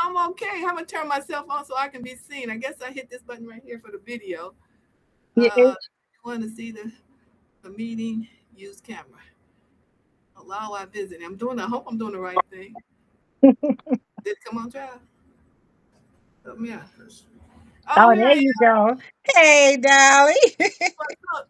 I'm okay. I'm gonna turn myself on so I can be seen. I guess I hit this button right here for the video. Yeah, Uh, you want to see the meeting? Use camera. Allow I visit. I'm doing. I hope I'm doing the right thing. Did it come on drive? Help me out. Oh, oh, here there I you am. go. Hey, Dolly. What's up?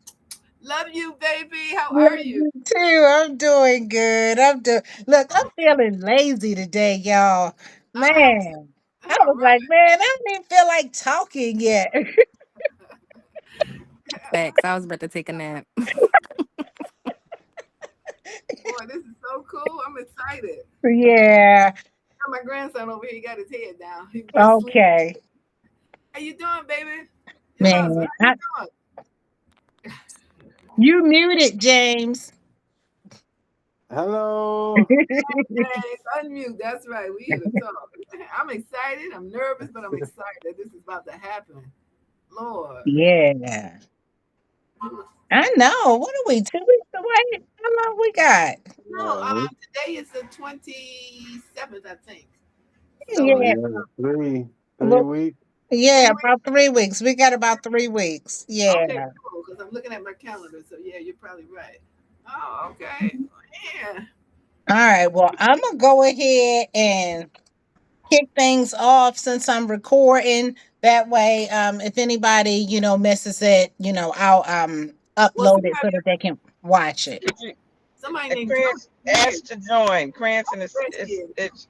Love you, baby. How are Love you? you too. I'm doing good. I'm doing. Look, I'm feeling lazy today, y'all. I am. Man, I All was right. like, man, I don't even feel like talking yet. Facts. I was about to take a nap. Boy, this is so cool. I'm excited. Yeah. Got my grandson over here. He got his head down. He been sleep. Okay. How you doing, baby? Your husband. Man, How you doing? you muted, James. Hello. James, unmute. That's right. We here to talk. I'm excited. I'm nervous, but I'm excited. This is about to happen. Lord. Yeah. I know. What are we? 2 weeks away? How long we got? No, Yeah, today is the 27th, I think. So so Yeah. yeah, three Well, weeks. yeah, 3 weeks. about 3 weeks. We got about 3 weeks. Yeah. Okay, cool. Because I'm looking at my calendar. So yeah, you're probably right. Oh, okay. Yeah. All right. Well, I'm gonna go ahead and kick things off since I'm recording. That way, if anybody, misses it, I'll Well, upload it so that they can watch it. Did you, somebody named Chris Jordan here. asked to join. Cranston Chris here.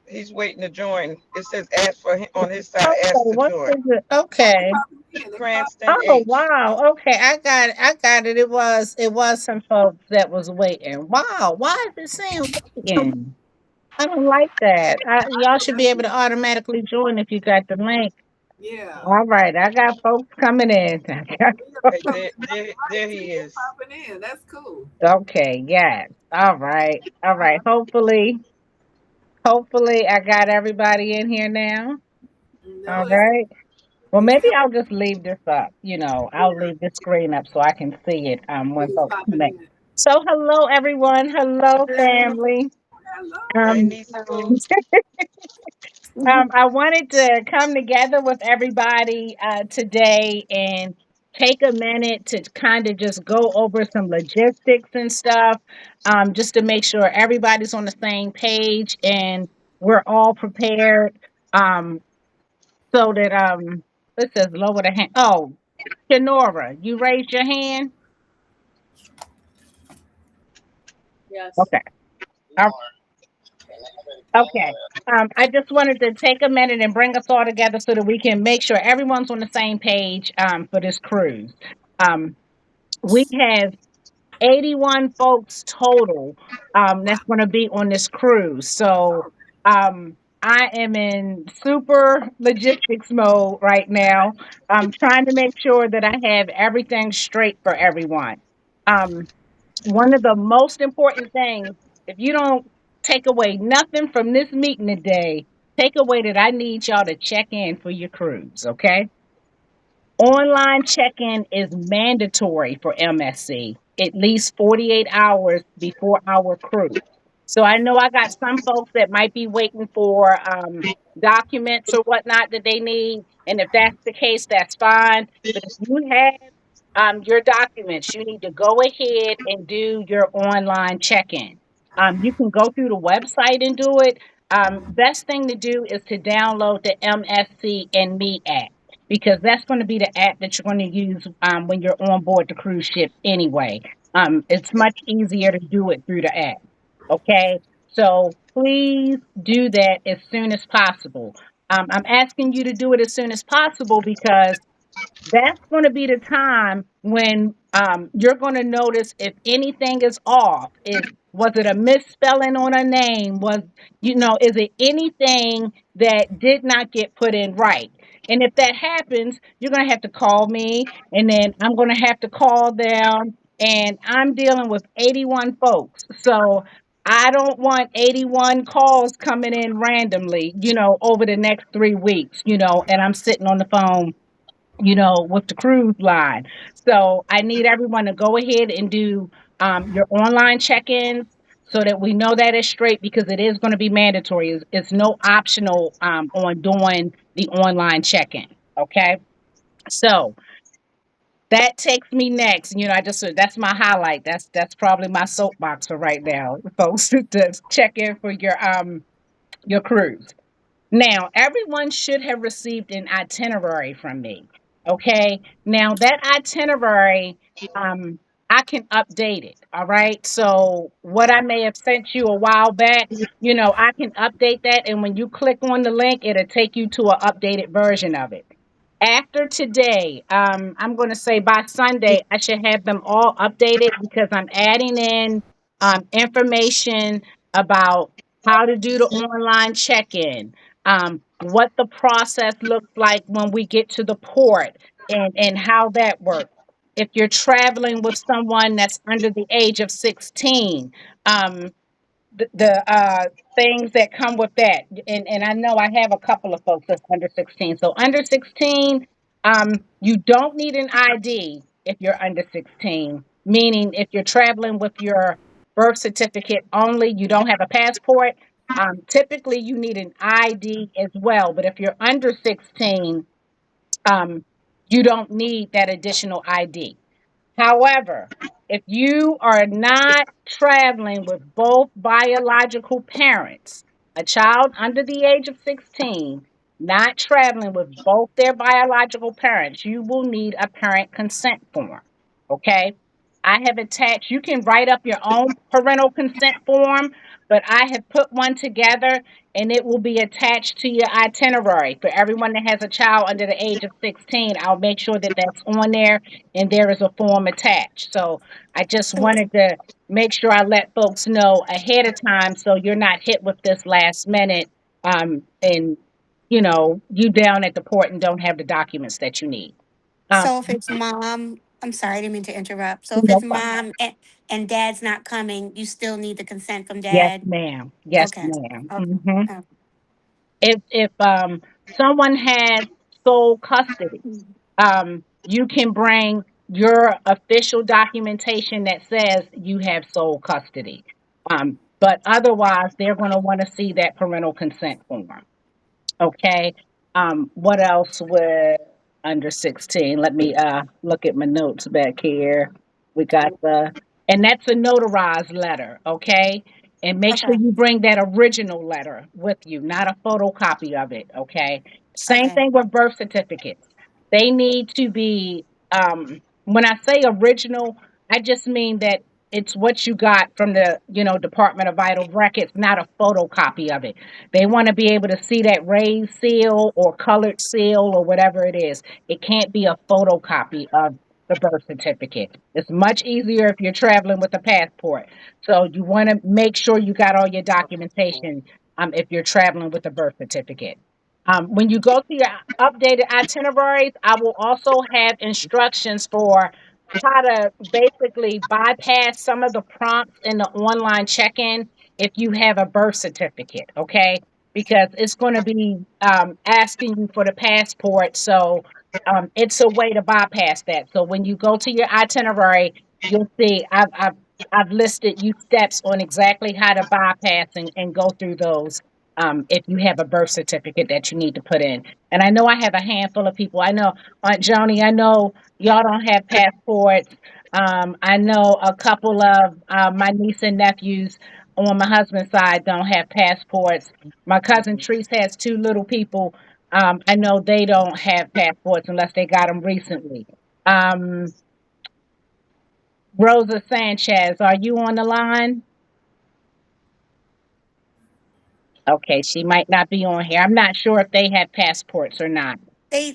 he's waiting to join. It says ask for him on his side. Okay, Ask to what join. is it? Oh, they Okay. popping in. They popping Cranston Oh H. wow. Okay, I got it. I got it. It was some folks that was waiting. Wow. Why is it saying waiting? I don't like that. Y'all should be able to automatically join if you got the link. Yeah. All right, I got folks coming in. We got Hey, folks left and right there too. he They is. popping in. That's cool. Okay, yes. All right. All right. Hopefully I got everybody in here now. All No, right. Well, it's maybe coming. I'll just leave this up. I'll Yeah, leave this screen up so I can see it when who's folks come popping in. in? So, hello everyone. Hello family. Hello. Hey, Um, Nisa Boo. I wanted to come together with everybody today and take a minute to kind of just go over some logistics and stuff, just to make sure everybody's on the same page and we're all prepared. Um, so that it says lower the hand. Oh, Kenora, you raised your hand. Yes. Okay. Okay. I just wanted to take a minute and bring us all together so that we can make sure everyone's on the same page for this cruise. Um, we have 81 folks total Wow. that's going to be on this cruise. So I am in super logistics mode right now. I'm trying to make sure that I have everything straight for everyone. Um, One of the most important things, if you don't take away nothing from this meeting today, take away that I need y'all to check in for your cruise, okay? Online check in is mandatory for MSC at least 48 hours before our cruise. So I know I got some folks that might be waiting for documents or whatnot that they need. And if that's the case, that's fine. But if you have your documents, you need to go ahead and do your online check in. You can go through the website and do it. Best thing to do is to download the MSC and Me app because that's going to be the app that you're going to use when you're on board the cruise ship anyway. It's much easier to do it through the app. Okay, so please do that as soon as possible. I'm asking you to do it as soon as possible because that's going to be the time when you're going to notice if anything is off. If was it a misspelling on a name? Is it anything that did not get put in right? And if that happens, you're going to have to call me, and then I'm going to have to call them. And I'm dealing with 81 folks, so I don't want 81 calls coming in randomly, over the next 3 weeks, and I'm sitting on the phone with the cruise line. So I need everyone to go ahead and do your online check ins so that we know that it's straight, because it is going to be mandatory. It's no optional on doing the online check-in. Okay. So that takes me next. I just that's my highlight. That's probably my soapbox for right now, folks. To check in for your cruise. Now, everyone should have received an itinerary from me. Okay. Now that itinerary, um, I can update it. All right. So what I may have sent you a while back, I can update that. And when you click on the link, it'll take you to an updated version of it. After today, I'm going to say by Sunday, I should have them all updated, because I'm adding in information about how to do the online check-in, what the process looks like when we get to the port, and how that works. If you're traveling with someone that's under the age of 16, um, the things that come with that. And I know I have a couple of folks that's under 16. So under 16, you don't need an ID if you're under 16, meaning if you're traveling with your birth certificate only, you don't have a passport. Typically, you need an ID as well. But if you're under 16, um, you don't need that additional ID. However, if you are not traveling with both biological parents, a child under the age of 16, not traveling with both their biological parents, you will need a parent consent form. Okay. I have attached, you can write up your own parental consent form, but I have put one together, and it will be attached to your itinerary. For everyone that has a child under the age of 16, I'll make sure that that's on there, and there is a form attached. So I just wanted to make sure I let folks know ahead of time, so you're not hit with this last minute, and you down at the port and don't have the documents that you need. So if it's mom, I'm sorry, I didn't mean to interrupt. So if No it's problem. mom and dad's not coming, you still need the consent from Yes, dad? ma'am. Yes, Okay. ma'am. Okay. Okay. If someone has sole custody, you can bring your official documentation that says you have sole custody. But otherwise, they're going to want to see that parental consent form. Okay. What else with under 16? Let me look at my notes back here. We got and that's a notarized letter, okay? And make sure Okay. you bring that original letter with you, not a photocopy of it, okay? Same Okay. thing with birth certificates. They need to be when I say original, I just mean that it's what you got from the, Department of Vital Records, not a photocopy of it. They want to be able to see that raised seal or colored seal or whatever it is. It can't be a photocopy of the birth certificate. It's much easier if you're traveling with a passport. So you want to make sure you got all your documentation if you're traveling with a birth certificate. When you go to your updated itineraries, I will also have instructions for how to basically bypass some of the prompts in the online check-in if you have a birth certificate, okay? Because it's going to be asking you for the passport. So it's a way to bypass that. So when you go to your itinerary, you'll see I've listed you steps on exactly how to bypass and go through those if you have a birth certificate that you need to put in. And I know I have a handful of people. I know Aunt Joni, I know y'all don't have passports. I know a couple of my niece and nephews on my husband's side don't have passports. My cousin Treese has two little people. I know they don't have passports unless they got them recently. Um, Rosa Sanchez, are you on the line? Okay, she might not be on here. I'm not sure if they have passports or not.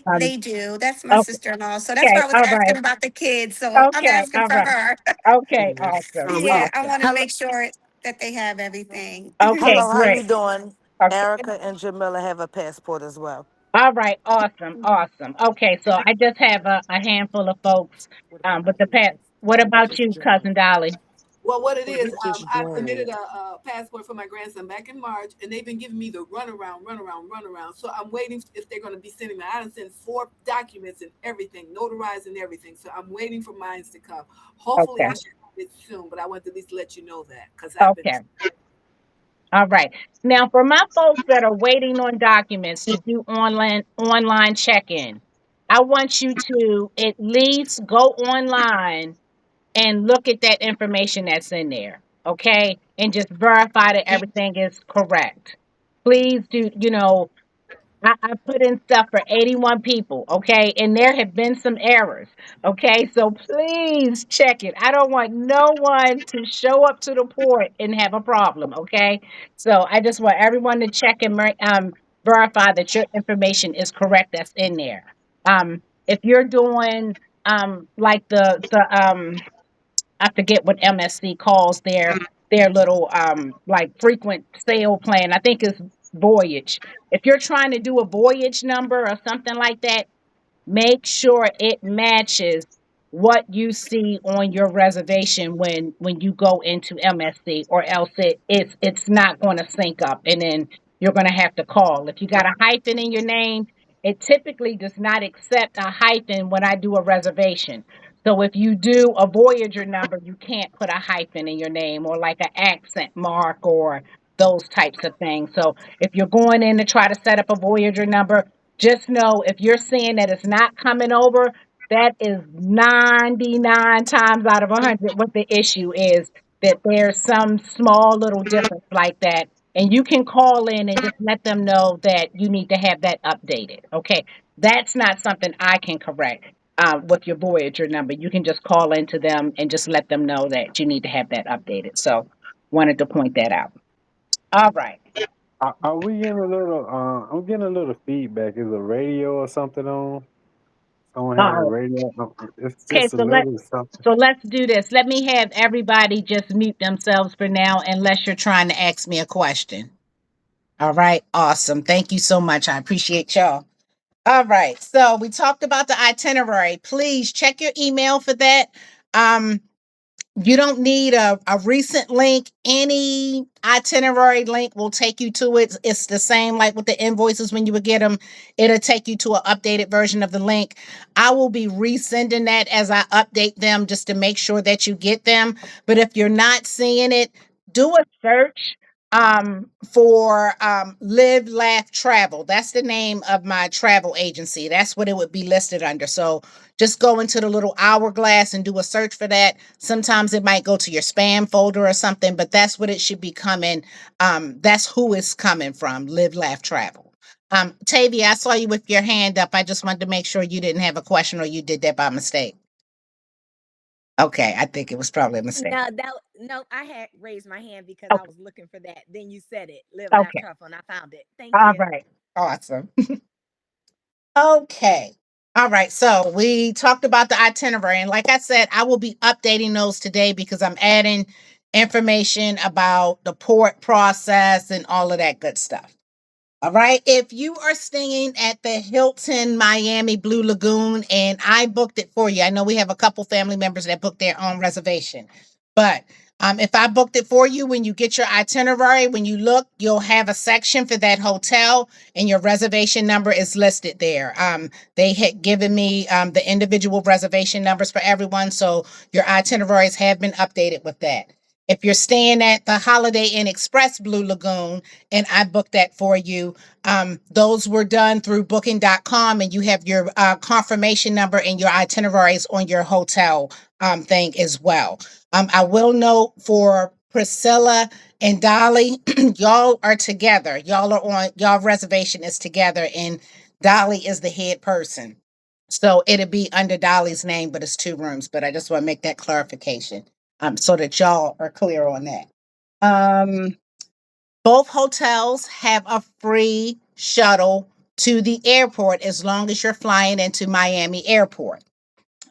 Um, They do. That's my okay, sister-in-law. So that's why I was all right. asking about the kids. So I'm Okay, asking all for right. her. Okay, awesome. Yeah, I Awesome. want to Hello, make sure that they have everything. Okay, hello, how you great. doing? Okay. Erica and Jamila have a passport as well. All right, awesome, awesome. Okay, so I just have a handful of folks with the past. What about you, cousin Dolly? Well, what it is, I submitted a passport for my grandson back in March, and they've been giving me the runaround. So I'm waiting if they're going to be sending me. I done sent 4 documents and everything, notarized and everything. So I'm waiting for mine to come. Hopefully, Okay. I should have it soon, but I want to at least let you know that because I've been. Okay. All right. Now, for my folks that are waiting on documents to do online check-in, I want you to at least go online and look at that information that's in there, okay? And just verify that everything is correct. Please do, I put in stuff for 81 people, okay? And there have been some errors, okay? So please check it. I don't want no one to show up to the port and have a problem, okay? So I just want everyone to check and verify that your information is correct that's in there. If you're doing like the I forget what MSC calls their little like frequent sale plan. I think it's Voyage. If you're trying to do a Voyage number or something like that, make sure it matches what you see on your reservation when you go into MSC, or else it's not going to sync up, and then you're going to have to call. If you got a hyphen in your name, it typically does not accept a hyphen when I do a reservation. So if you do a Voyager number, you can't put a hyphen in your name or like an accent mark or those types of things. So if you're going in to try to set up a Voyager number, just know if you're seeing that it's not coming over, that is 99 times out of 100 what the issue is, that there's some small little difference like that. And you can call in and just let them know that you need to have that updated. Okay. That's not something I can correct with your Voyager number. You can just call into them and just let them know that you need to have that updated. So wanted to point that out. All right. Are we getting a little? I'm getting a little feedback. Is a radio or something on? Someone having a Uh, radio? It's okay, just a so little something. let's do this. Let me have everybody just mute themselves for now, unless you're trying to ask me a question. All right, awesome. Thank you so much. I appreciate y'all. All right, so we talked about the itinerary. Please check your email for that. Um, you don't need a recent link. Any itinerary link will take you to it. It's the same like with the invoices when you would get them. It'll take you to an updated version of the link. I will be resending that as I update them just to make sure that you get them. But if you're not seeing it, do a search for Live Laugh Travel. That's the name of my travel agency. That's what it would be listed under. So just go into the little hourglass and do a search for that. Sometimes it might go to your spam folder or something, but that's what it should be coming. That's who it's coming from, Live Laugh Travel. Tavia, I saw you with your hand up. I just wanted to make sure you didn't have a question or you did that by mistake. Okay, I think it was probably a mistake. No, I had raised my hand because Okay. I was looking for that. Then you said it, Live Okay. Laugh Truffle, and I found it. Thank All you. right. Awesome. Okay. All right. So we talked about the itinerary. And like I said, I will be updating those today because I'm adding information about the port process and all of that good stuff. All right. If you are staying at the Hilton Miami Blue Lagoon and I booked it for you, I know we have a couple family members that booked their own reservation, but if I booked it for you, when you get your itinerary, when you look, you'll have a section for that hotel and your reservation number is listed there. They had given me the individual reservation numbers for everyone. So your itineraries have been updated with that. If you're staying at the Holiday Inn Express Blue Lagoon and I booked that for you, those were done through booking.com and you have your confirmation number and your itineraries on your hotel thing as well. I will note for Priscilla and Dolly, y'all are together. Y'all are on, y'all reservation is together and Dolly is the head person. So it'll be under Dolly's name, but it's 2 rooms. But I just want to make that clarification so that y'all are clear on that. Both hotels have a free shuttle to the airport as long as you're flying into Miami Airport.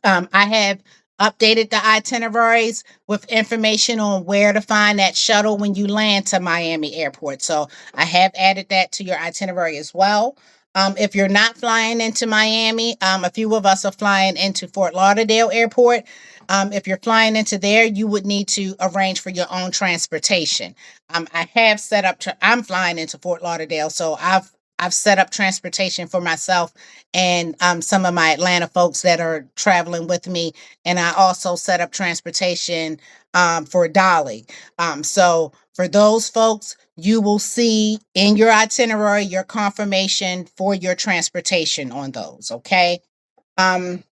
I have updated the itineraries with information on where to find that shuttle when you land to Miami Airport. So I have added that to your itinerary as well. If you're not flying into Miami, a few of us are flying into Fort Lauderdale Airport. If you're flying into there, you would need to arrange for your own transportation. I have set up, I'm flying into Fort Lauderdale, so I've I've set up transportation for myself and some of my Atlanta folks that are traveling with me, and I also set up transportation for Dolly. So for those folks, you will see in your itinerary your confirmation for your transportation on those. Okay. Um,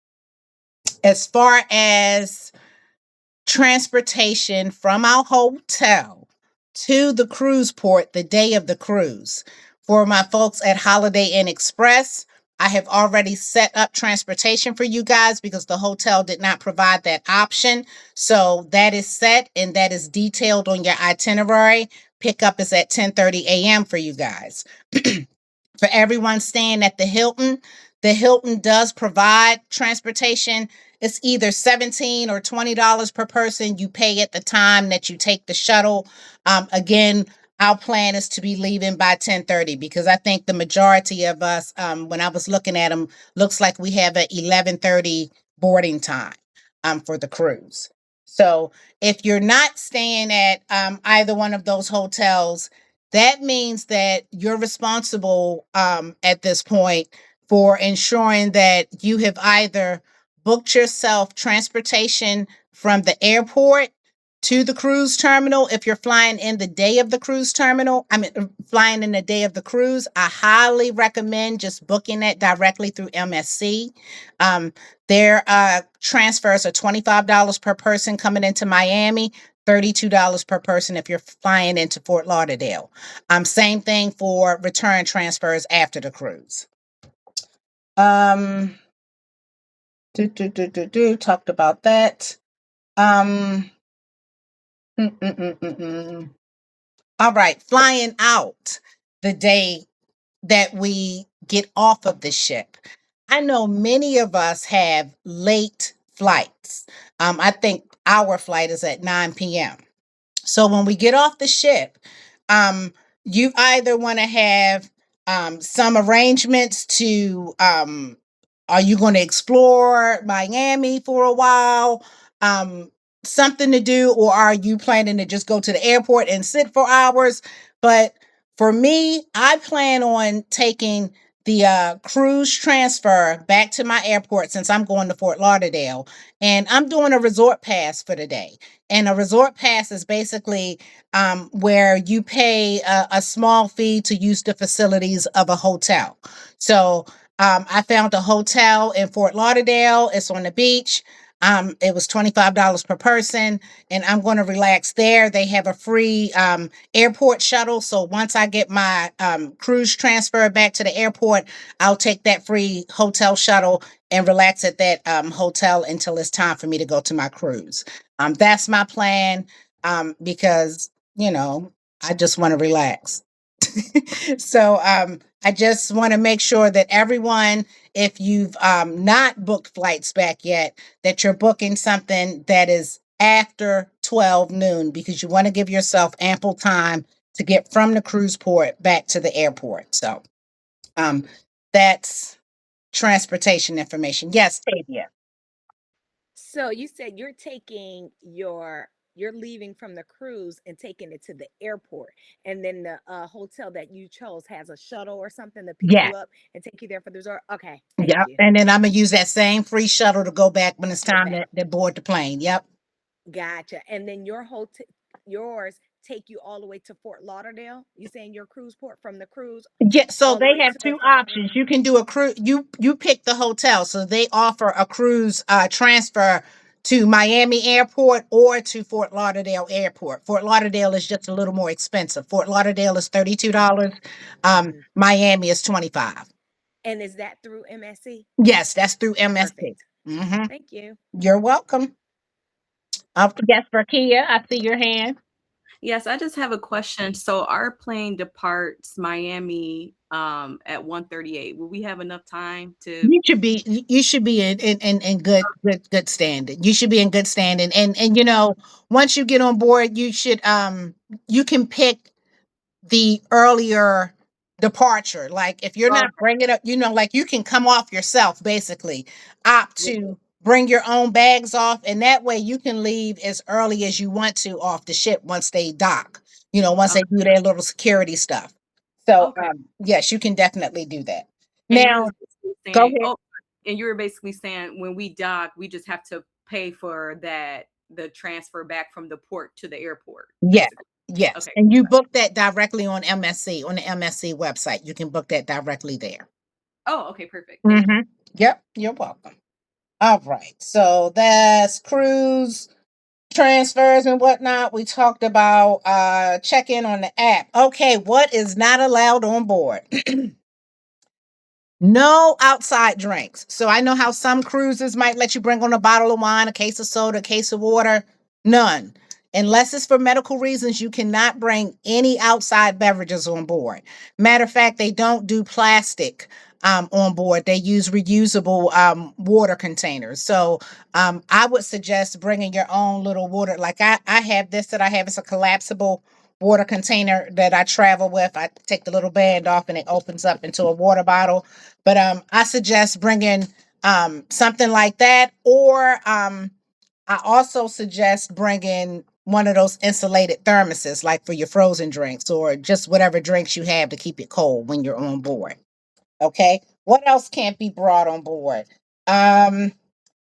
as far as transportation from our hotel to the cruise port the day of the cruise. For my folks at Holiday Inn Express, I have already set up transportation for you guys because the hotel did not provide that option. So that is set and that is detailed on your itinerary. Pickup is at 10:30 a.m. for you guys. For everyone staying at the Hilton does provide transportation. It's either $17 or $20 per person. You pay at the time that you take the shuttle. Again, our plan is to be leaving by 10:30 because I think the majority of us, when I was looking at them, looks like we have an 11:30 boarding time for the cruise. So if you're not staying at either one of those hotels, that means that you're responsible at this point for ensuring that you have either booked yourself transportation from the airport to the cruise terminal. If you're flying in the day of the cruise terminal, flying in the day of the cruise, I highly recommend just booking that directly through MSC. Their transfers are $25 per person coming into Miami, $32 per person if you're flying into Fort Lauderdale. Same thing for return transfers after the cruise. Talked about that. All right, flying out the day that we get off of the ship. I know many of us have late flights. I think our flight is at 9 p.m. So when we get off the ship, you either want to have some arrangements to are you going to explore Miami for a while? Something to do, or are you planning to just go to the airport and sit for hours? But for me, I plan on taking the cruise transfer back to my airport since I'm going to Fort Lauderdale, and I'm doing a resort pass for the day. And a resort pass is basically where you pay a small fee to use the facilities of a hotel. So I found a hotel in Fort Lauderdale. It's on the beach. It was $25 per person, and I'm going to relax there. They have a free airport shuttle. So once I get my cruise transfer back to the airport, I'll take that free hotel shuttle and relax at that hotel until it's time for me to go to my cruise. That's my plan because, I just want to relax. So I just want to make sure that everyone, if you've not booked flights back yet, that you're booking something that is after 12 noon because you want to give yourself ample time to get from the cruise port back to the airport. So that's transportation information. Yes, Tavia. So you said you're leaving from the cruise and taking it to the airport, and then the hotel that you chose has a shuttle or something to pick Yeah. you up and take you there for the resort. Okay, thank Yep. you. And then I'm going to use that same free shuttle to go back when it's Go time back. to board the plane. Yep. Gotcha. And then yours take you all the way to Fort Lauderdale. You saying your cruise port from the cruise Yeah, so all the they way have to two Fort Lauderdale? options. You can do a cruise. You pick the hotel, so they offer a cruise transfer to Miami Airport or to Fort Lauderdale Airport. Fort Lauderdale is just a little more expensive. Fort Lauderdale is $32. Mhm. Miami is 25. And is that through MSC? Yes, that's through MSC. Perfect. Hmm. Thank you. You're welcome. Yes, Rakia, I see your hand. Yes, I just have a question. So our plane departs Miami at 1:38. Will we have enough time to You should be in good standing. You should be in good standing. And once you get on board, you can pick the earlier departure. Like if you're not bringing up, like you can come off yourself basically, opt Yeah. to bring your own bags off, and that way you can leave as early as you want to off the ship once they dock, once they do their little security stuff. So Okay. yes, you can definitely do that. And you was Now, basically go saying, ahead. oh, and you were basically saying when we dock, we just have to pay for the transfer back from the port to the airport, Yes, basically. yes. Okay. And you book that directly on MSC, on the MSC website. You can book that directly there. Oh, okay, perfect. Thank you. Yep, you're welcome. All right. So that's cruise transfers and whatnot. We talked about check in on the app. Okay, what is not allowed on board? No outside drinks. So I know how some cruises might let you bring on a bottle of wine, a case of soda, a case of water. None. Unless it's for medical reasons, you cannot bring any outside beverages on board. Matter of fact, they don't do plastic on board. They use reusable water containers. So I would suggest bringing your own little water. Like I have this that I have. It's a collapsible water container that I travel with. I take the little band off and it opens up into a water bottle. But I suggest bringing something like that, or I also suggest bringing one of those insulated thermoses, like for your frozen drinks or just whatever drinks you have to keep it cold when you're on board. Okay. What else can't be brought on board?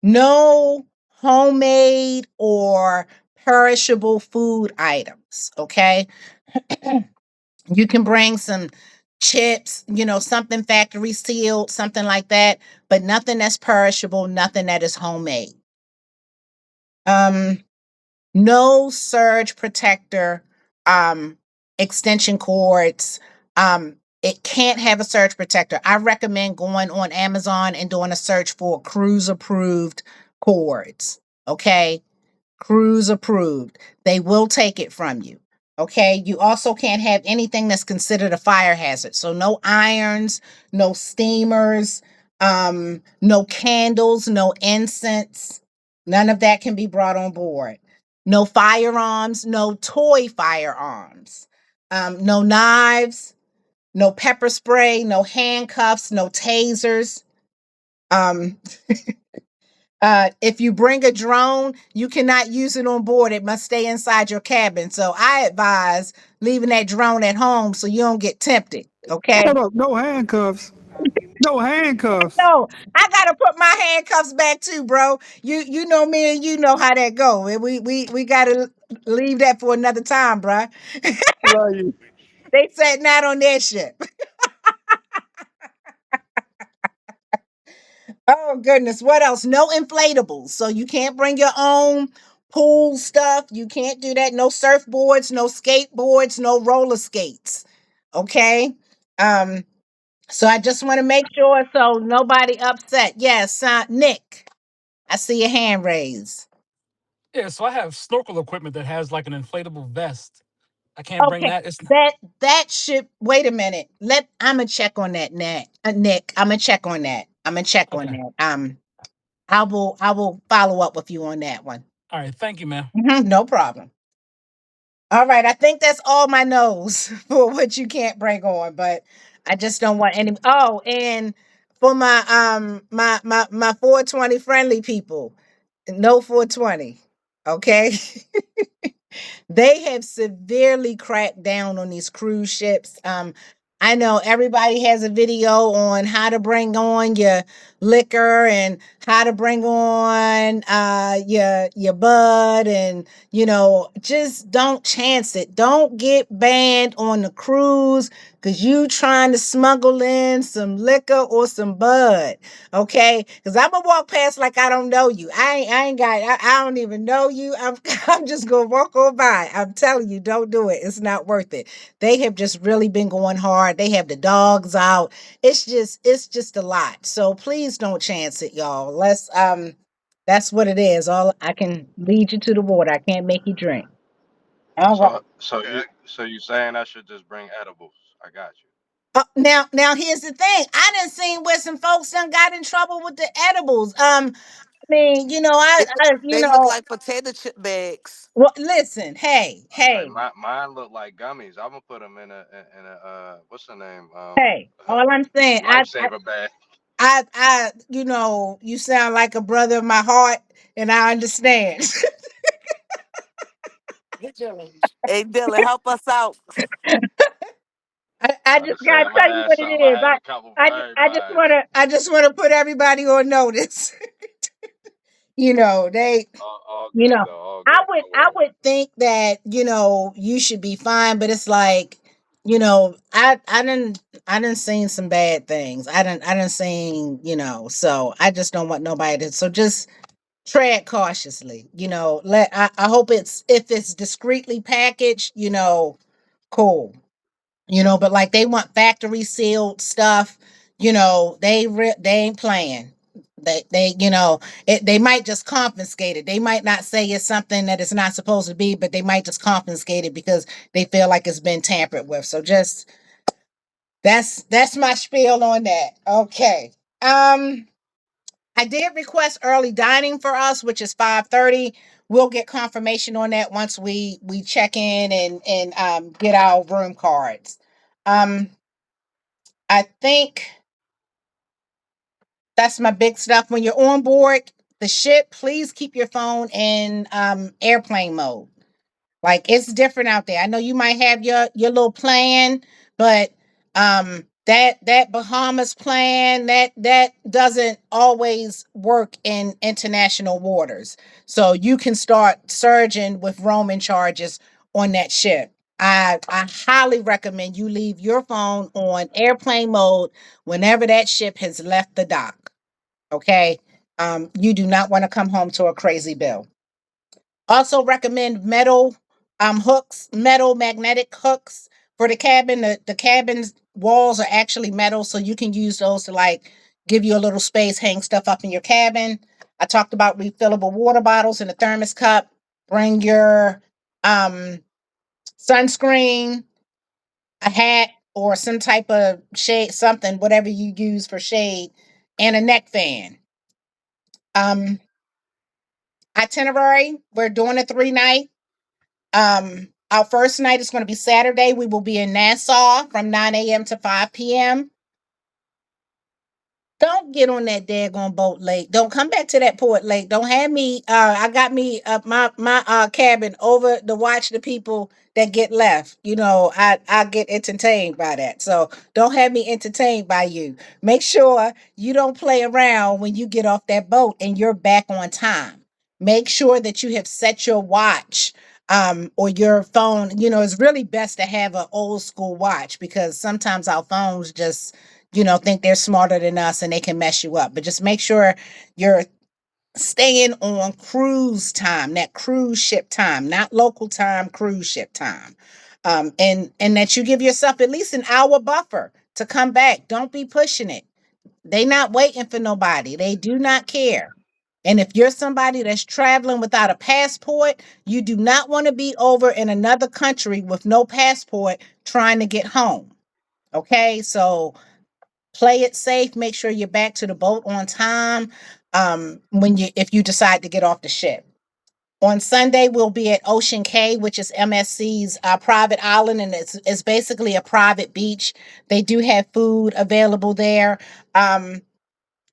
No homemade or perishable food items. Okay. You can bring some chips, something factory sealed, something like that, but nothing that's perishable, nothing that is homemade. No surge protector, extension cords. It can't have a surge protector. I recommend going on Amazon and doing a search for cruise approved cords. Okay. Cruise approved. They will take it from you. Okay. You also can't have anything that's considered a fire hazard. So no irons, no steamers, no candles, no incense. None of that can be brought on board. No firearms, no toy firearms, no knives, no pepper spray, no handcuffs, no tasers. Um, if you bring a drone, you cannot use it on board. It must stay inside your cabin. So I advise leaving that drone at home so you don't get tempted. Okay. Hold up, no handcuffs. No handcuffs. No, I gotta put my handcuffs back too, bro. You know me and you know how that go. And we gotta leave that for another time, bro. Love you. They said not on that shit. Oh goodness, what else? No inflatables. So you can't bring your own pool stuff. You can't do that. No surfboards, no skateboards, no roller skates. Okay? Um, so I just want to make sure so nobody upset. Yes, Nick, I see your hand raised. Yeah, so I have snorkel equipment that has like an inflatable vest. I can't bring Okay. that. It's That should wait a minute. I'm gonna check on that, Nick. I'm gonna check on that. I'm gonna check on okay. that. I will follow up with you on that one. All right, thank you, ma'am. No problem. All right, I think that's all my no's for what you can't bring on, but I just don't want any. Oh, and for my 420 friendly people, no 420. Okay. They have severely cracked down on these cruise ships. I know everybody has a video on how to bring on your liquor and how to bring on your bud, and just don't chance it. Don't get banned on the cruise because you trying to smuggle in some liquor or some bud. Okay, because I'm gonna walk past like I don't know you. I don't even know you. I'm just gonna walk on by. I'm telling you, don't do it. It's not worth it. They have just really been going hard. They have the dogs out. It's just a lot. So please don't chance it, y'all. That's what it is. All I can lead you to the water. I can't make you drink. All right. So you saying I should just bring edibles? I got you. Now here's the thing. I done seen where some folks done got in trouble with the edibles. I mean, They look like potato chip bags. well, listen, hey, All right, hey, mine look like gummies. I'm gonna put them in a what's the name? hey. All I'm saying, Lifesaver bag. you sound like a brother of my heart, and I understand. Hey, Dylan, help us out. I I just just say gotta I'm gonna tell you have what it something. I is. had a couple for everybody. I just wanna put everybody on notice. They All you good know, though. All good. No I worries. would think that, you should be fine, but it's like, I didn't seen some bad things. I didn't seen, so I just don't want nobody to, so just tread cautiously. I hope if it's discreetly packaged, cool. But like they want factory sealed stuff, they ain't playing. They might just confiscate it. They might not say it's something that it's not supposed to be, but they might just confiscate it because they feel like it's been tampered with. So just that's my spiel on that. Okay. I did request early dining for us, which is 5:30. We'll get confirmation on that once we check in and get our room cards. Um I think that's my big stuff. When you're on board the ship, please keep your phone in airplane mode. Like it's different out there. I know you might have your little plan, but that Bahamas plan that doesn't always work in international waters. So you can start surging with roaming charges on that ship. I highly recommend you leave your phone on airplane mode whenever that ship has left the dock. Okay. You do not want to come home to a crazy bill. Also recommend metal hooks, metal magnetic hooks for the cabin. The cabin's walls are actually metal, so you can use those to like give you a little space, hang stuff up in your cabin. I talked about refillable water bottles in a thermos cup. Bring your um sunscreen, a hat, or some type of shade, something, whatever you use for shade, and a neck fan. Um Itinerary, we're doing a 3-night. Our first night is going to be Saturday. We will be in Nassau from 9 a.m. to 5 p.m. Don't get on that daggone boat late. Don't come back to that port late. Don't have me. I got me my cabin over to watch the people that get left. I get entertained by that. So don't have me entertained by you. Make sure you don't play around when you get off that boat and you're back on time. Make sure that you have set your watch or your phone. It's really best to have an old school watch because sometimes our phones just think they're smarter than us and they can mess you up. But just make sure you're staying on cruise time, that cruise ship time, not local time, cruise ship time. And that you give yourself at least an hour buffer to come back. Don't be pushing it. They not waiting for nobody. They do not care. And if you're somebody that's traveling without a passport, you do not want to be over in another country with no passport trying to get home. Okay? So play it safe. Make sure you're back to the boat on time. If you decide to get off the ship. On Sunday, we'll be at Ocean Cay, which is MSC's private island, and it's basically a private beach. They do have food available there.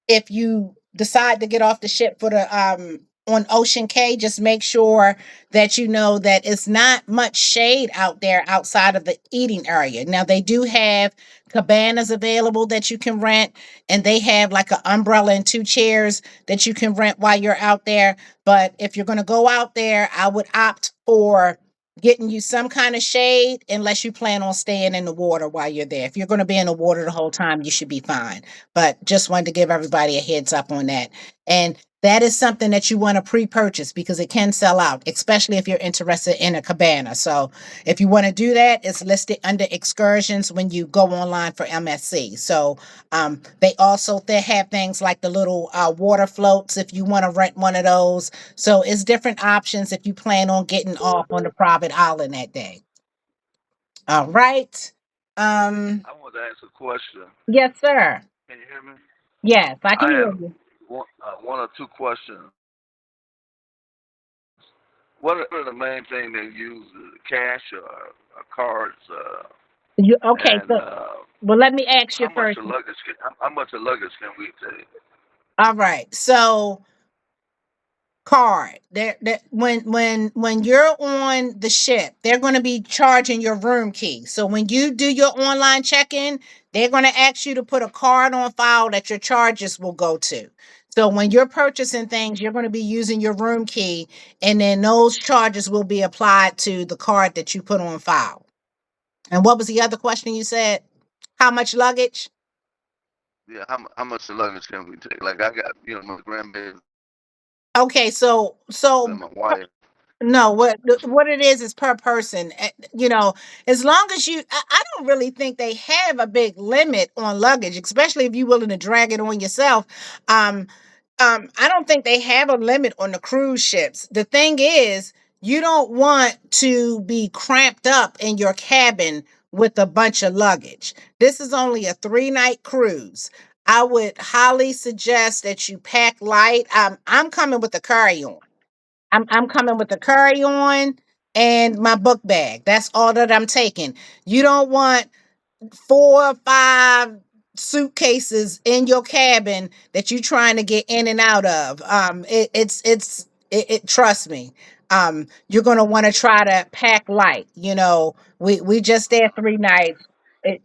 If you decide to get off the ship for the on Ocean Cay, just make sure that you know that it's not much shade out there outside of the eating area. Now they do have cabanas available that you can rent, and they have like an umbrella and two chairs that you can rent while you're out there. But if you're going to go out there, I would opt for getting you some kind of shade unless you plan on staying in the water while you're there. If you're going to be in the water the whole time, you should be fine. But just wanted to give everybody a heads up on that. And that is something that you want to pre-purchase because it can sell out, especially if you're interested in a cabana. So if you want to do that, it's listed under excursions when you go online for MSC. So they have things like the little water floats if you want to rent one of those. So it's different options if you plan on getting off on the private island that day. All right. I want to ask a question. Yes, sir. Can you hear me? Yes, I can I hear have you. one or two questions. What are the main things they use? Cash or cards? Okay, And so well, let me ask you how much first. of luggage? How much of luggage can we take? All right. So card. When you're on the ship, they're going to be charging your room key. So when you do your online check-in, they're going to ask you to put a card on file that your charges will go to. So when you're purchasing things, you're going to be using your room key, and then those charges will be applied to the card that you put on file. And what was the other question you said? How much luggage? Yeah, how much luggage can we take? Like I got, my grandbaby Okay, so and my wife. no, what it is per person. As long as I don't really think they have a big limit on luggage, especially if you're willing to drag it on yourself. Um, I don't think they have a limit on the cruise ships. The thing is, you don't want to be cramped up in your cabin with a bunch of luggage. This is only a 3-night cruise. I would highly suggest that you pack light. I'm coming with a carry-on. I'm coming with the curry on and my book bag. That's all that I'm taking. You don't want 4 or 5 suitcases in your cabin that you're trying to get in and out of. Trust me. You're gonna want to try to pack light. We just there 3 nights.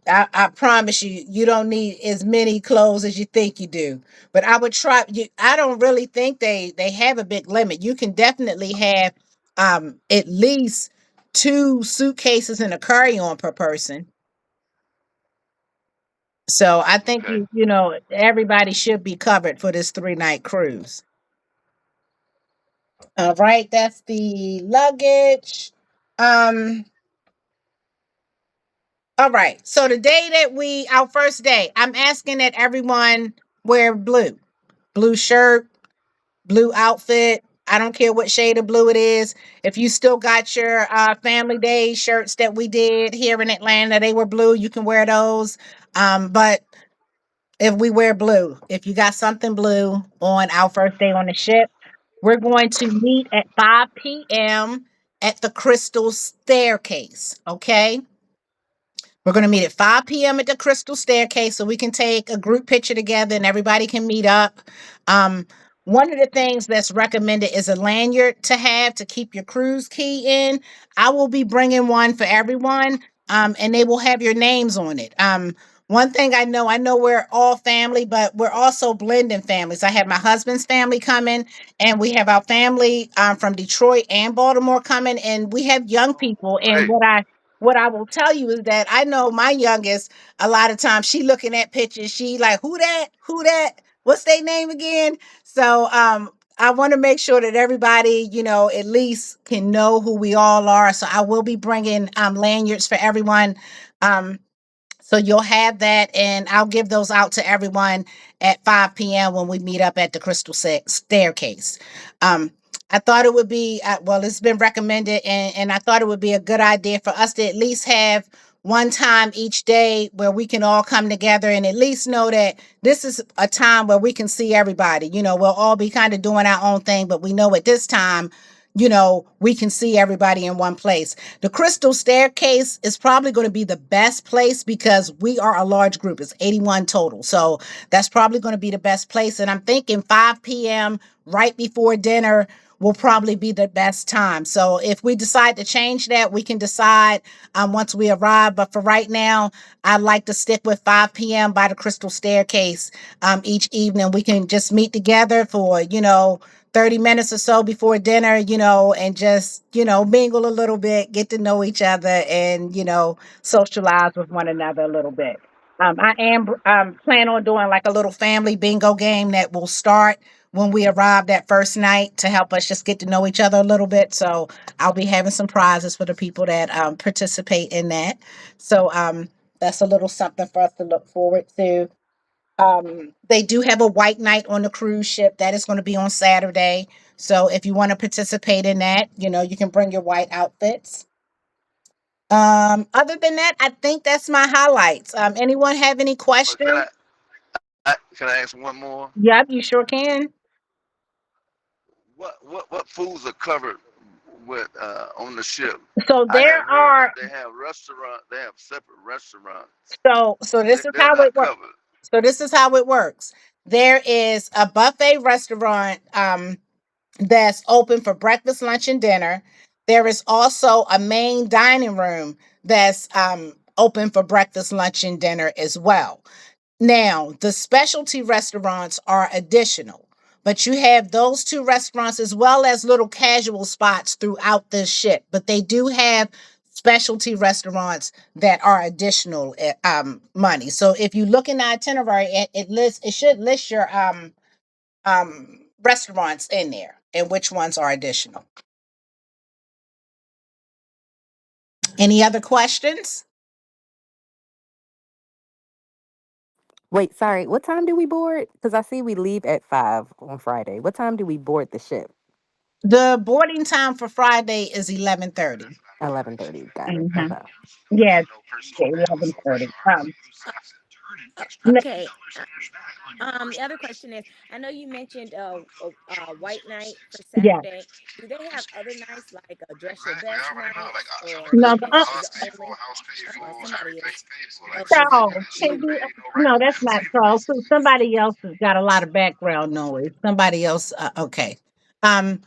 I promise you, you don't need as many clothes as you think you do. But I would try. I don't really think they have a big limit. You can definitely have at least 2 suitcases and a carry on per person. So I think Okay. everybody should be covered for this 3-night cruise. All right, that's the luggage. Um, all right. So the day that our first day, I'm asking that everyone wear blue. Blue shirt, blue outfit. I don't care what shade of blue it is. If you still got your family day shirts that we did here in Atlanta, they were blue, you can wear those. But if we wear blue, if you got something blue on our first day on the ship, we're going to meet at 5 p.m. at the Crystal Staircase. Okay. We're going to meet at 5 p.m. at the Crystal Staircase so we can take a group picture together and everybody can meet up. Um, One of the things that's recommended is a lanyard to have to keep your cruise key in. I will be bringing one for everyone, and they will have your names on it. One thing I know we're all family, but we're also blending families. I have my husband's family coming, and we have our family from Detroit and Baltimore coming, and we have young people. And Right. what I will tell you is that I know my youngest, a lot of times she looking at pictures, she like, who that? Who that? What's their name again? So I want to make sure that everybody, at least can know who we all are. So I will be bringing lanyards for everyone. So you'll have that, and I'll give those out to everyone at 5 p.m. when we meet up at the Crystal Staircase. Um, I thought it would be, well, it's been recommended, and I thought it would be a good idea for us to at least have one time each day where we can all come together and at least know that this is a time where we can see everybody. We'll all be kind of doing our own thing, but we know at this time, we can see everybody in one place. The Crystal Staircase is probably going to be the best place because we are a large group. It's 81 total. So that's probably going to be the best place. And I'm thinking 5 p.m. right before dinner will probably be the best time. So if we decide to change that, we can decide once we arrive. But for right now, I'd like to stick with 5 p.m. by the Crystal Staircase each evening. We can just meet together for, 30 minutes or so before dinner, and just, mingle a little bit, get to know each other and, socialize with one another a little bit. I am plan on doing like a little family bingo game that will start when we arrive that first night to help us just get to know each other a little bit. So I'll be having some prizes for the people that participate in that. So that's a little something for us to look forward to. They do have a white night on the cruise ship that is going to be on Saturday. So if you want to participate in that, you can bring your white outfits. Other than that, I think that's my highlights. Anyone have any But questions? can I ask one more? Yep, you sure can. What foods are covered with on the ship? So I there had heard are that they have they have separate restaurants. so this is They're how it not works. covered. So this is how it works. There is a buffet restaurant that's open for breakfast, lunch, and dinner. There is also a main dining room that's open for breakfast, lunch, and dinner as well. Now, the specialty restaurants are additional, but you have those two restaurants as well as little casual spots throughout this ship. But they do have specialty restaurants that are additional money. So if you look in the itinerary, it should list your restaurants in there and which ones are additional. Any other questions? Wait, sorry. What time do we board? Because I see we leave at 5 on Friday. What time do we board the ship? The boarding time for Friday is 11:30. 11:30. Got it. Mm-hmm. Okay. Yes, 11:30. Okay. The other question is, I know you mentioned white night for Yeah. Saturday. Do they have other nights like a dress your best night, or No, is it only somebody else is Charles, can you? No, that's not Charles. So somebody else has got a lot of background noise. Somebody else. Okay. Um.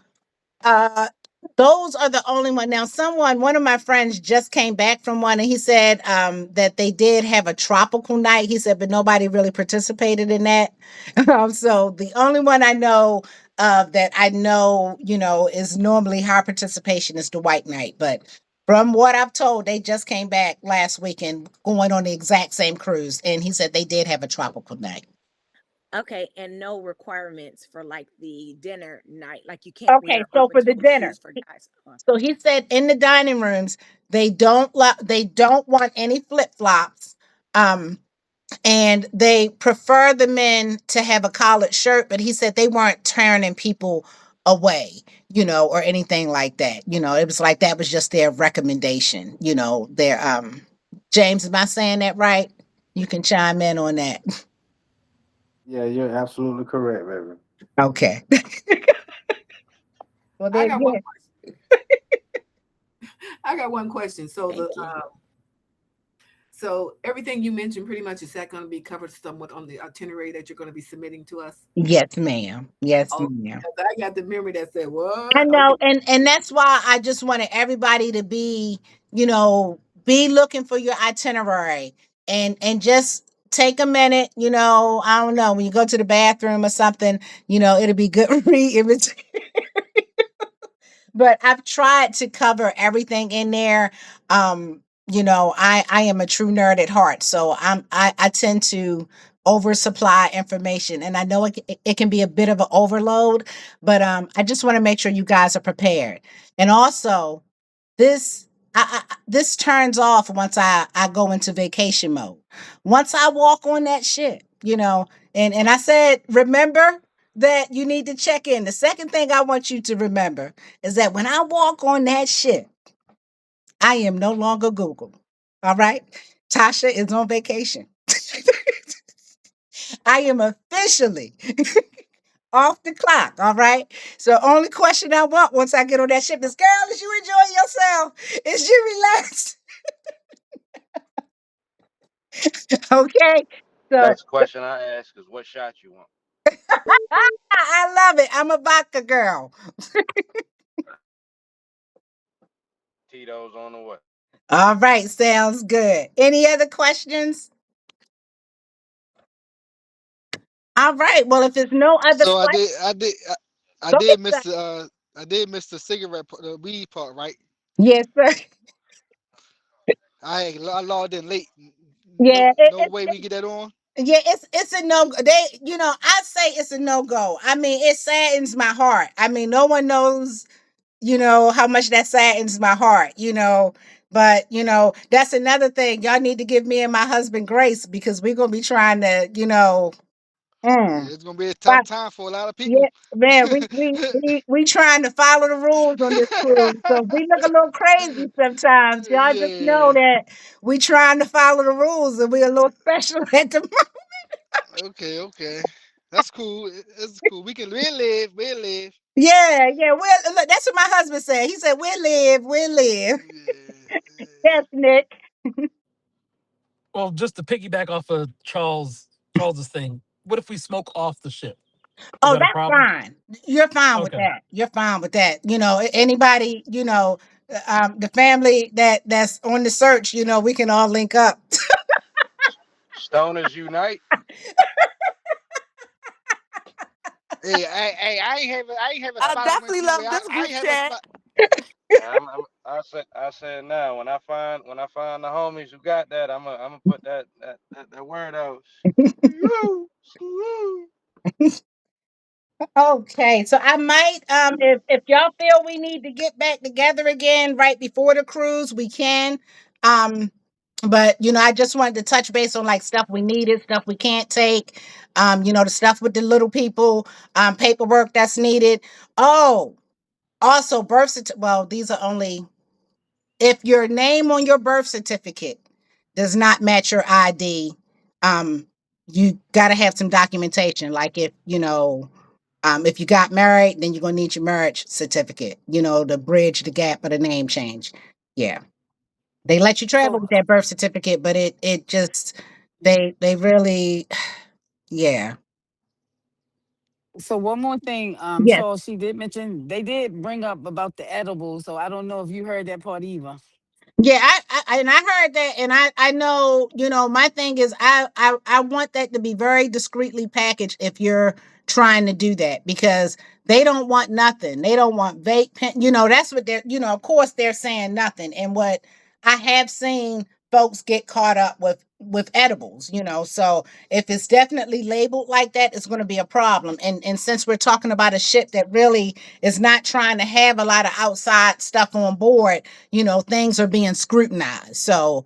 Uh. Those are the only one. Now, one of my friends just came back from one, and he said that they did have a tropical night. He said, but nobody really participated in that. So the only one I know that I know, is normally high participation is the white night. But from what I've told, they just came back last weekend going on the exact same cruise, and he said they did have a tropical night. okay, and no requirements for like the dinner night, like you can't Okay, wear so for the open-toed dinner, shoes for guys. so he said in the dining rooms they don't want any flip flops, and they prefer the men to have a collared shirt. But he said they weren't turning people away, or anything like that. It was like that was just their recommendation. Their James, am I saying that right? You can chime in on that. Yeah, you're absolutely correct, baby. Okay. Well, I then, got one yeah. question. I got one question. So so everything you mentioned pretty much, is that going to be covered somewhat on the itinerary that you're going to be submitting to us? Yes, ma'am. Yes, Oh, ma'am. because I got the memory that said what? I know, Okay. and that's why I just wanted everybody to be looking for your itinerary and just take a minute. I don't know, when you go to the bathroom or something, it'll be good read. But I've tried to cover everything in there. I am a true nerd at heart, so I tend to oversupply information, and I know it can be a bit of an overload, but I just want to make sure you guys are prepared. And also, this turns off once I go into vacation mode. Once I walk on that shit, and I said, remember that you need to check in. The second thing I want you to remember is that when I walk on that shit, I am no longer Google. All right? Tasha is on vacation. I am officially off the clock. All right. So only question I want once I get on that ship is, girl, is you enjoying yourself? Is you relaxed? Okay. So Next question I ask is, what shot you want? I love it. I'm a vodka girl. Tito's on the way. All right. Sounds good. Any other questions? All right. Well, if there's no other So questions, I go did miss ahead. the cigarette, the weed part, right? Yes, sir. I logged in late. Yeah, No way we get that on. yeah, it's a no. I say it's a no go. I mean, it saddens my heart. I mean, no one knows, how much that saddens my heart. But that's another thing. Y'all need to give me and my husband grace because we're gonna be trying to, Yeah, it's gonna be a but tough time for a lot of yeah, people. man, we trying to follow the rules on this cruise. So if we look a little crazy sometimes. Y'all just know Yeah. that we trying to follow the rules and we a little special at the moment. Okay, okay. That's cool. It's cool. We'll live. We'll live. Yeah, yeah. Look, that's what my husband said. He said, we'll live, we'll live. Yes, Nick. Well, just to piggyback off of Charles's thing, what if we smoke off the ship? Is Oh, that a that's problem? fine. You're fine with Okay. that. You're fine with that. Anybody, the family that's on the search, we can all link up. Stoners unite. Hey, I ain't have a I spot I went definitely to where love this I group ain't have a chat. spot. I said now when I find the homies who got that, I'm gonna put that word out. Screw you. Okay, so I might, if y'all feel we need to get back together again right before the cruise, we can. But I just wanted to touch base on like stuff we needed, stuff we can't take. The stuff with the little people, paperwork that's needed. Oh, also birth certificate. Well, these are only if your name on your birth certificate does not match your ID. You got to have some documentation, like if you got married, then you're gonna need your marriage certificate, to bridge the gap of the name change. Yeah. They let you travel So with that birth certificate, but it just they really yeah. So one more thing, Yes. so she did mention they did bring up about the edibles, so I don't know if you heard that part either. Yeah, and I heard that, and I know, my thing is I want that to be very discreetly packaged if you're trying to do that, because they don't want nothing. They don't want vape pen, that's what they're, of course they're saying nothing. And what I have seen folks get caught up with edibles, so if it's definitely labeled like that, it's going to be a problem. And since we're talking about a ship that really is not trying to have a lot of outside stuff on board, things are being scrutinized. So,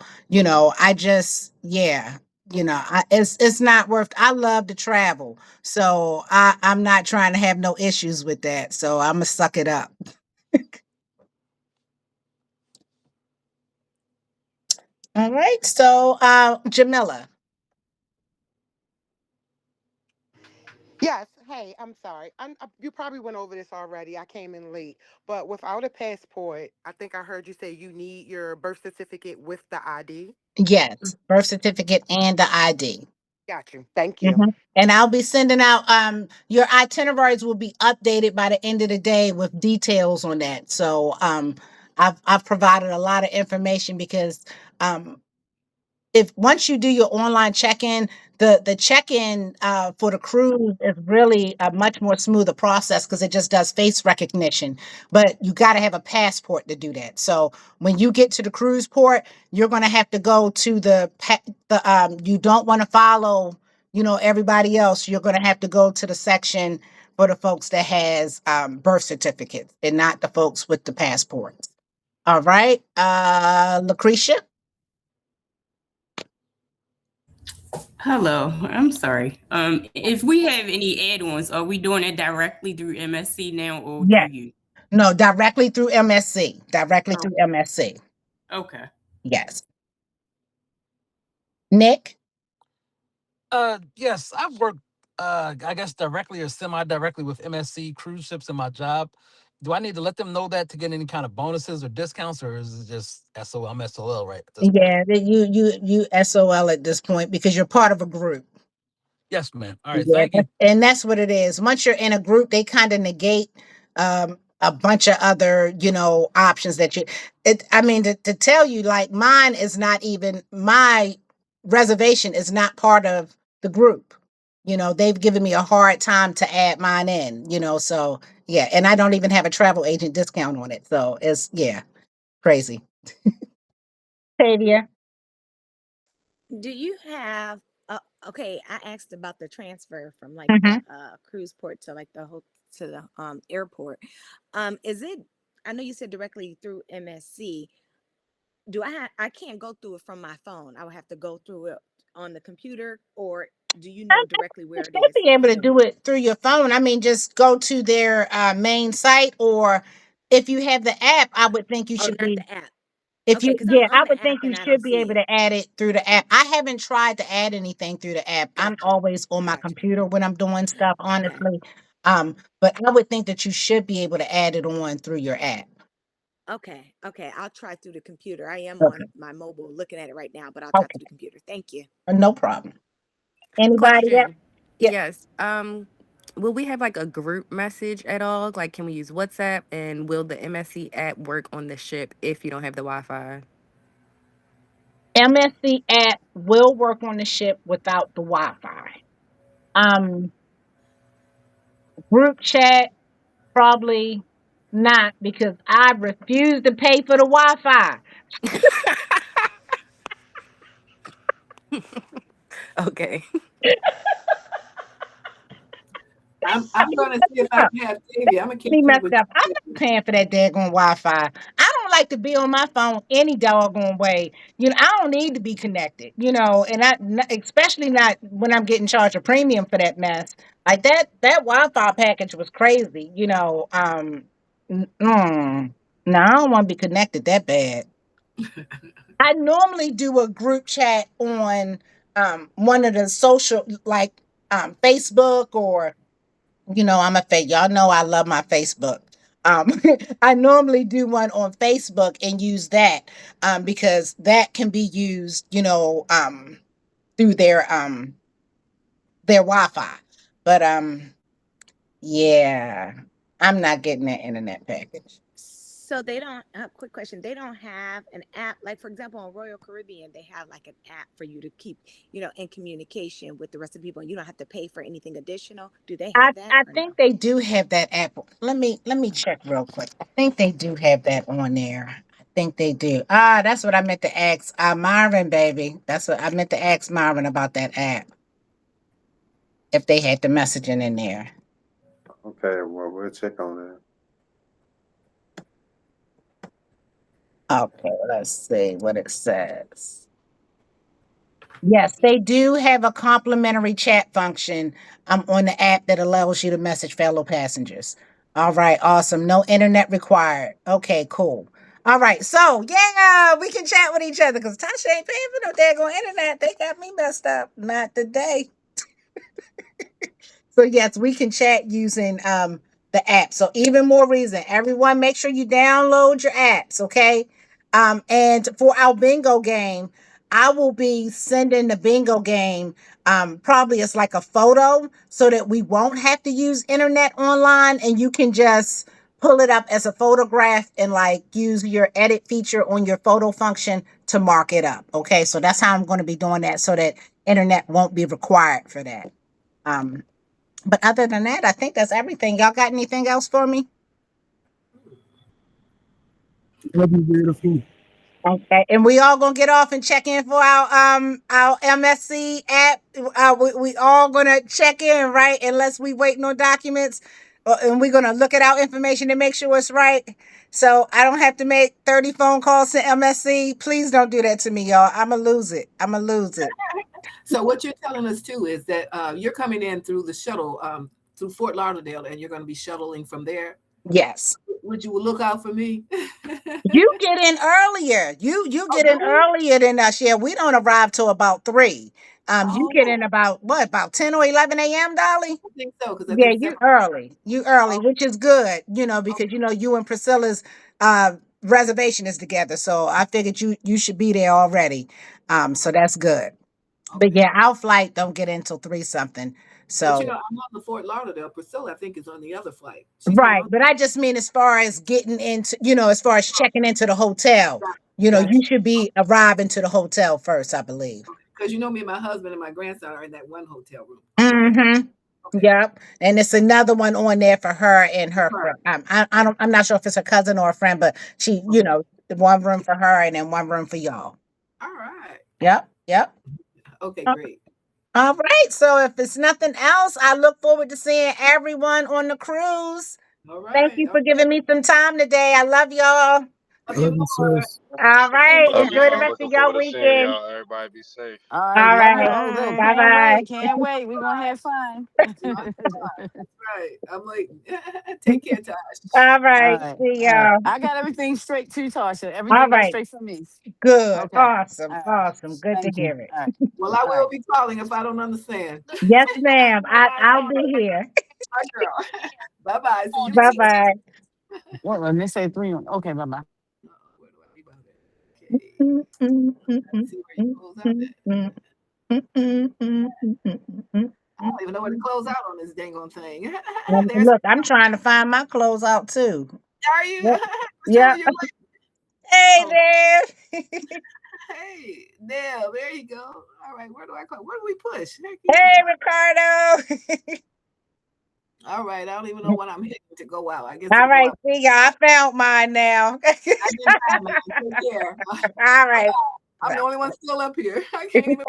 I just, yeah, it's not worth. I love to travel, so I'm not trying to have no issues with that. So I'm gonna suck it up. All right. So, Jamila. Yes. Hey, I'm sorry. You probably went over this already. I came in late. But without a passport, I think I heard you say you need your birth certificate with the ID. Yes, birth certificate and the ID. Got you. Thank you. Mhm. And I'll be sending out your itineraries will be updated by the end of the day with details on that. So I've provided a lot of information because um if once you do your online check-in, the check-in for the cruise is really a much more smoother process because it just does face recognition. But you got to have a passport to do that. So when you get to the cruise port, you're going to have to go to you don't want to follow, everybody else. You're going to have to go to the section for the folks that has birth certificates and not the folks with the passports. All right, Lucretia. hello, I'm sorry. If we have any add-ons, are we doing it directly through MSC now or through Yes. you? No, directly through MSC. Directly Oh, through MSC. okay. Yes. Nick? Yes, I've worked, I guess directly or semi-directly with MSC cruise ships in my job. Do I need to let them know that to get any kind of bonuses or discounts, or is it just SOL? I'm SOL right at this point. Yeah, that you SOL at this point because you're part of a group. Yes, ma'am. All right, Yeah, thank you. and that's what it is. Once you're in a group, they kind of negate a bunch of other, options that I mean, to tell you, like mine is not even my reservation is not part of the group. They've given me a hard time to add mine in, so yeah, and I don't even have a travel agent discount on it. So it's yeah, crazy. Tavia. Do you have okay, I asked about the transfer from like the Mhm. cruise port to like the whole to the airport. Is it I know you said directly through MSC. I can't go through it from my phone. I would have to go through it on the computer, or do you know directly You where it should is be able for to them? do it through your phone. I mean, just go to their main site, or if you have the app, I would think you Oh, should not be. the app. If Okay, you, because I'm yeah, I on the would app think you and I don't should be see able it. to add it through the app. I haven't tried to add anything through the app. I'm Gotcha. always on my Gotcha. computer when I'm doing stuff, Okay. honestly. But I would think that you should be able to add it on through your app. Okay. Okay. I'll try through the computer. I am Okay. on my mobile looking at it right now, but I'll try Okay. through the computer. Thank you. No problem. Anybody else? Question. Yeah. Yes. will we have like a group message at all? Like, can we use WhatsApp? And will the MSC app work on the ship if you don't have the Wi-Fi? MSC app will work on the ship without the Wi-Fi. Um, Group chat probably not because I refuse to pay for the Wi-Fi. Okay. I'm gonna see if I can have Tavia. I'm gonna catch Me up messed with up. I'm not paying for that daggone Wi-Fi. I don't like to be on my phone any doggone way. I don't need to be connected. And especially not when I'm getting charged a premium for that mess. Like that Wi-Fi package was crazy. No, I don't want to be connected that bad. I normally do a group chat on one of the social like Facebook or I'm a fake. Y'all know I love my Facebook. Um, I normally do one on Facebook and use that because that can be used, through their Wi-Fi. But yeah, I'm not getting that internet package. So they don't. Quick question: they don't have an app, like for example, on Royal Caribbean, they have like an app for you to keep, in communication with the rest of the people, and you don't have to pay for anything additional. Do they I have that I or no? think they do have that app. Let me check real quick. I think they do have that on there. I think they do. That's what I meant to ask Myron, baby. That's what I meant to ask Myron about that app. If they had the messaging in there. Okay, well, we'll check on that. Okay, let's see what it says. Yes, they do have a complimentary chat function on the app that allows you to message fellow passengers. All right, awesome. No internet required. Okay, cool. All right, so yeah, we can chat with each other because Tasha ain't paying for no daggone internet. They got me messed up. Not today. So yes, we can chat using the app. So even more reason, everyone make sure you download your apps, okay? And for our bingo game, I will be sending the bingo game probably as like a photo so that we won't have to use internet online and you can just pull it up as a photograph and like use your edit feature on your photo function to mark it up. Okay, so that's how I'm going to be doing that so that internet won't be required for that. Um, but other than that, I think that's everything. Y'all got anything else for me? That'd be beautiful. Okay, and we all gonna get off and check in for our MSC app. We all gonna check in, right? Unless we waiting on documents, and we're gonna look at our information to make sure it's right. So I don't have to make 30 phone calls to MSC. Please don't do that to me, y'all. I'ma lose it. I'ma lose it. So what you're telling us too is that you're coming in through the shuttle through Fort Lauderdale, and you're going to be shuttling from there. Yes. Would you look out for me? You get in earlier. You get in earlier than us. Yeah, we don't arrive till about 3. You get in about what, about 10 or 11 a.m., Dolly? I think so, because I Yeah, think you early. You early, which is good, because you and Priscilla's reservation is together. So I figured you should be there already. So that's good. But yeah, our flight don't get in till 3 something. But So I'm on the Fort Lauderdale. Priscilla, I think, is on the other flight. She's right, not but I just mean as far as getting into, as far as checking into the hotel, on. you should be arriving to the hotel first, I believe. Because me and my husband and my grandson are in that one hotel room. Mm-hmm. Yep, and it's another one on there for her and her friend. I'm not sure if it's a cousin or a friend, but she, one room for her and then one room for y'all. All right. Yep. Okay, great. All right. So if it's nothing else, I look forward to seeing everyone on the cruise. All right. Thank you for giving me some time today. I love y'all. Love you, sis. All right. Love Enjoy y'all. the I'm rest of looking your forward to seeing weekend. y'all. Everybody be safe. All All right, y'all right. go. Look, Bye can't bye. wait. Can't wait. We're gonna have fun. That's right. I'm like, take care, Tosh. All right. All right. See All right. y'all. I got everything straight too, Tasha. All Everything goes right. straight from me. Good. Okay. Awesome. All right. Awesome. Good to Thank you. hear it. All right. Well, I All will right. be calling if I don't understand. Yes, ma'am. I'll be here. My girl. Bye-bye. See you Bye later. bye. What? Let me say 3. Okay. Bye bye. Where do I leave out at? Okay. Let's see where you close out at. don't even know where to close out on this dang on thing. There's Look, I'm trying to find my closeout too. are you? Yep. Miss Shirley, Yep. you're late. Hey Oh, there. hey, Dale, there you go. All right, where do I close? Where do we push? Hey, Ricardo. All right, I don't even know what I'm hitting to go out. I guess All it'll go right, out. see ya. I found mine now. I didn't find mine. Take care. All right. I'm the only one still up here. I can't even